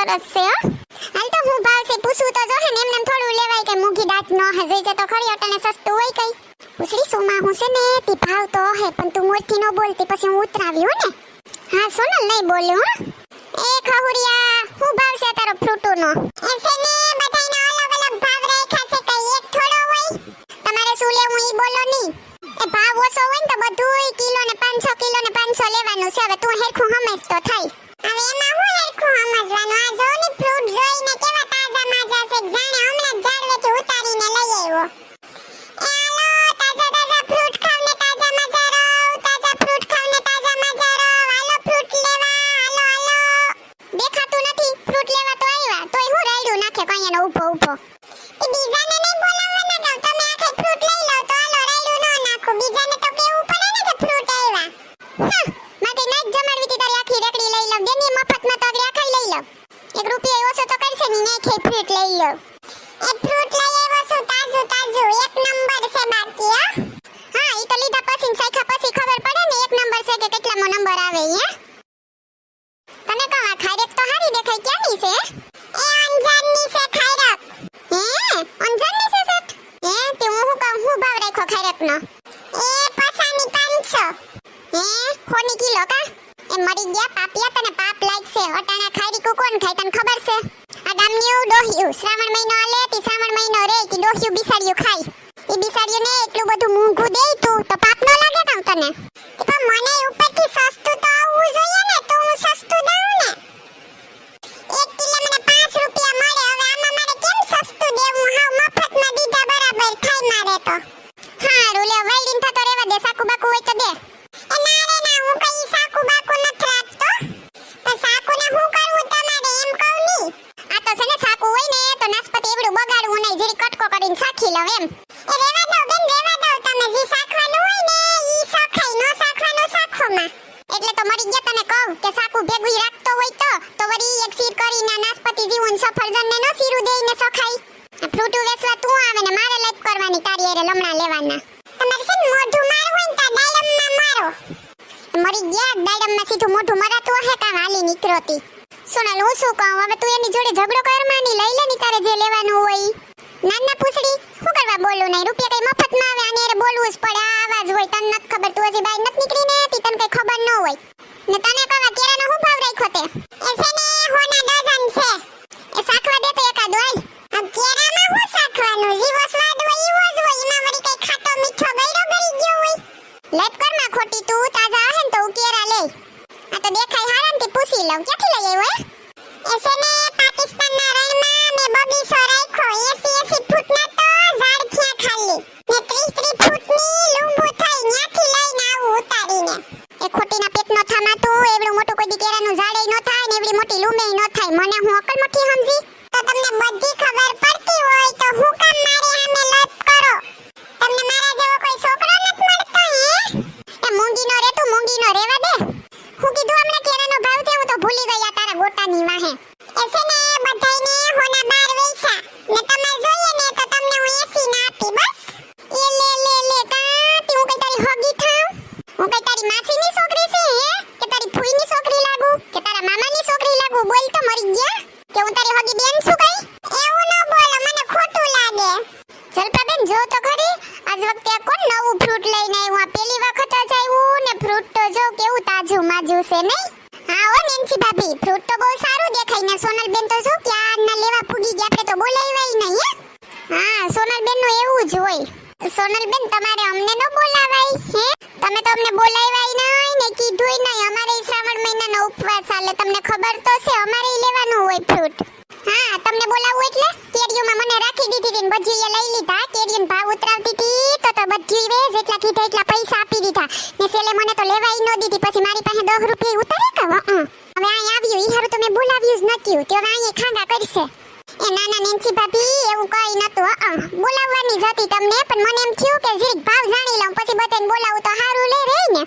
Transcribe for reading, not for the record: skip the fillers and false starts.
સરસ છે હો. હાલ તો હું ભાવ છે પૂછું તો જો હે ને એમને થોડું લેવાય કે મૂકી દાંત ન હજે છે તો ખરી અટાણે સસ્તું હોય કઈ. ઉસરી સોમાં હું છે ને તી ભાવ તો હે પણ તું મોરથી ન બોલતી પછી હું ઉતરાવી હો ને. હા સોનલ નહીં બોલ્યો હો. એ ખહુરિયા હું ભાવ છે તારો ફ્રૂટોનો? એ છે ને બધાયના અલગ અલગ ભાવ રાખ્યા છે કઈ એક થોડો હોય. તમારે શું લેવું ઈ બોલો ની. એ ભાવ ઓછો હોય ને તો બધુંય કિલો ને 500 કિલો ને 500 લેવાનું છે. હવે તું હેરખું સમજ તો થાય. હવે એમાં હું હેરખું સમજવાનું? આ જો ને ફ્રૂટ જોઈને કેવા તાજા માજા છે જાણે હમણાં જ ઝાડવેથી ઉતારીને લઈ આવ્યો. એ હાલો તાજા તાજા ફ્રૂટ ખાવ ને તાજા મજા રહો. તાજા ફ્રૂટ ખાવ ને તાજા મજા રહો. હાલો ફ્રૂટ લેવા હાલો હાલો. દેખાતું નથી ફ્રૂટ લેવા તો આવ્યા તોય હું રાયડું નાખે કઈ એનો ઊભો ઊભો. એ બીજાને નહીં બોલાવવાના કહું તમે આખે ફ્રૂટ લઈ લો તો હાલો રાયડું ન નાખો. બીજાને તો કેવું પડે ને કે ફ્રૂટ આવ્યા. હા માટે ના જ જમાડવી તી તારી આખી રેકડી લઈ લો. દેની મફતમાં તો આગળ આખાઈ લઈ લો. 1 રૂપિયો ઓછો તો કરશે ની ને ખે ફ્રૂટ લઈ લો. એ ફ્રૂટ લઈ આવ્યો છું તાજું તાજું એક નંબર છે બાકી હા. હા ઈ તો લીધા પછી સાઈખા પછી ખબર પડે ને એક નંબર છે કે કેટલામો નંબર આવે હે. તને કહું આ ખાયરક તો હારી દેખાય ક્યાંની છે? એ અંજારની છે ખાયરક. હે અંજારની છે સેટ? હે તે હું કહું હું ભાવ રાખ્યો ખાયરકનો? એ પસાની 500. હે હોની કિલો કા? એ મરી ગયા પાપિયા તને પાપ લાગશે. અટાણા ખાયરીકુ કોણ ખાય તને ખબર છે? આ ગામની ડોહ્યું શ્રાવણ મહિનો આલે તી શ્રાવણ મહિનો રે કી ડોહ્યું બિસાડ્યું ખાય. ઈ બિસાડ્યું ને એટલું બધું મૂંઘું દેઈ તું તો પાપ ન લાગે કાં તને? પણ મને ઉપરથી સસ્તું તો આવવું જોઈએ ને તો હું સસ્તું દઉં ને. 1 કિલો મને 5 રૂપિયા મળે. હવે આમાં મારે કેમ સસ્તું દેવું? હાવ મફતમાં દીધા બરાબર થાય મારે તો. હારું લે વાઈડીન થતો રેવા દે. સાકુ બાકુ હોય તો દે. એ ના રે ના હું કઈ સાકુ બાકુ નથી રાખતો. પણ સાકુને હું કરવું તમારે એમ કહું ની. આ તો છે ને સાકુ હોય ને તો નાસપતિ એવડું બગાડવું નહીં જીરી કટકો કરીને સાખી લવ એમ. એ રેવા દો બેન રેવા દો. તમે જે સાખવાનું હોય ને ઈ સખાઈ નો સાખવાનું સાખોમાં. એટલે તો મરી ગયા તને કહું કે સાકુ ભેગું રાખતો હોય તો વળી એક શીર કરીને નાસપતિ જીવન સફરજનને નો શીરું દેઈને સખાઈ. આ ફ્રૂટ વેચવા તું આવે ને મારે લાઈફ કરવાની તારી એરે લમણા લેવાના. તમારે છે ને મોઢું માર હોય ને તા ડાયડમમાં મારો. મરી ગયા ડાયડમમાં સીધું મોઢું મરાતું હે કાં હાલી નીકળોતી. સોનલ હું શું કહું હવે તું એની જોડે ઝઘડો કરવાની લઈ લે ની તારે જે લેવાનું હોય. નાના પૂછડી શું કરવા બોલું નહીં? રૂપિયા કઈ મફતમાં આવે આને એરે બોલવું જ પડે. આ આવાજ હોય તને નથી ખબર. તું હજી બાઈ નથી નીકળી ને તી તને કઈ ખબર ન હોય ને. તને કવા કેરાનો હું ભાવ રાખ્યો તે? એ છે ને હોના ડઝન છે. એ સાખવા દે તો એકાદ હોય. આ કેરામાં હું સાખવાનું? જીવો સ્વાદ હોય ઈવો જ હોય. એમાં વળી કઈ ખાટો મીઠો ગયરો ગરી ગયો હોય. લેટ કરમાં ખોટી તું તાજા હે ને તો કેરા લે. આ તો દેખાય હારામ થી પૂછી લઉં ક્યાંથી લઈ આવ્યો હે? એ છે ને પાકિસ્તાનના રણમાં મે બગીચો રાખ્યો. 80 ફૂટના તો ઝાડ થયા ખાલી ને 30 ફૂટની લૂંબુ થઈ ન્યાથી લઈને આવું ઉતારીને. એ ખોટીના પેટનો થામા તું એવડું મોટું કોઈ દી કેરાનું ઝાડેય ન થાય ને એવડી મોટી લૂંબેય ન થાય. મને હું અકલ મઠી સમજી? તો તમને બધી ખબર પડતી હોય તો હું કામ મારી સામે લપ કરો? તમને મારા જેવો કોઈ છોકરો નથી મળતો હે? એ મૂંગી નો રે તું મૂંગી નો રેવા દે. હું કીધું હમણાં કેરાનો ભાવ છે હું તો ભૂલી ગયા તારા ગોટાની વાહે. એ છે ને બધાયને હોના 12 વેચા ને તમારે જોઈએ ને તો તમને હું 80 ના આપી બસ. એ લે કાતી હું કઈ તારી હગી થાઉં? હું કઈ તારી માસીની છોકરી છે હે કે તારી ફૂઈની છોકરી લાગુ કે તારા મામાની છોકરી લાગુ? બોલ તો મરી ગયા કે હું તારી હગી બેન છું કઈ? એવું ન બોલો મને ખોટું લાગે. જલપાબેન જો તો ખરી આજ વખતે કોણ નવું ફ્રૂટ લઈને આવ્યું? આ પહેલી વખત જ આવ્યું ને ફ્રૂટ તો જો કેવું તાજું માજું છે નહીં? હા ઓ નેન્સી ભાભી ફ્રૂટ તો બહુ સારું દેખાય ને. સોનલ બેન તો શું ક્યારના લેવા પૂગી ગયા આપણે તો બોલાવ્યાય નહીં હે. હા સોનલ બેન નું એવું જ હોય. સોનલ બેન તમારે અમને ન બોલાવાય હે? તમે તો અમને બોલાવ્યાય નહીં ને કીધુંય નહીં. અમારે શ્રાવણ મહિનાનો ઉપવાસ ચાલે તમને ખબર તો છે. અમારે લેવાનું હોય ફ્રૂટ. હા તમને બોલાવું એટલે કેરીઓમાં મને રાખી દીધી હતી ને બધી લઈ લીધા. કેરીનો ભાવ ઉતરાવતી હતી તો બધી વે જેટલા કીધા એટલા પૈસા આપી દીધા ને સેલે મને તો લેવાય ન દીધી. પછી મારી પાસે 10 રૂપિયા ઉતારે કે હવે અહીં આવ્યું ઈ હારું તો મેં બોલાવ્યું જ નતું તો હવે અહીં ખાંગા કરશે. એ નાના નેન્સી ભાભી એવું કઈ નતું. બોલાવવાની જ હતી તમને પણ મને એમ થયું કે જીરીક ભાવ જાણી લઉં પછી બધાને બોલાવું તો હારું લે રે ને.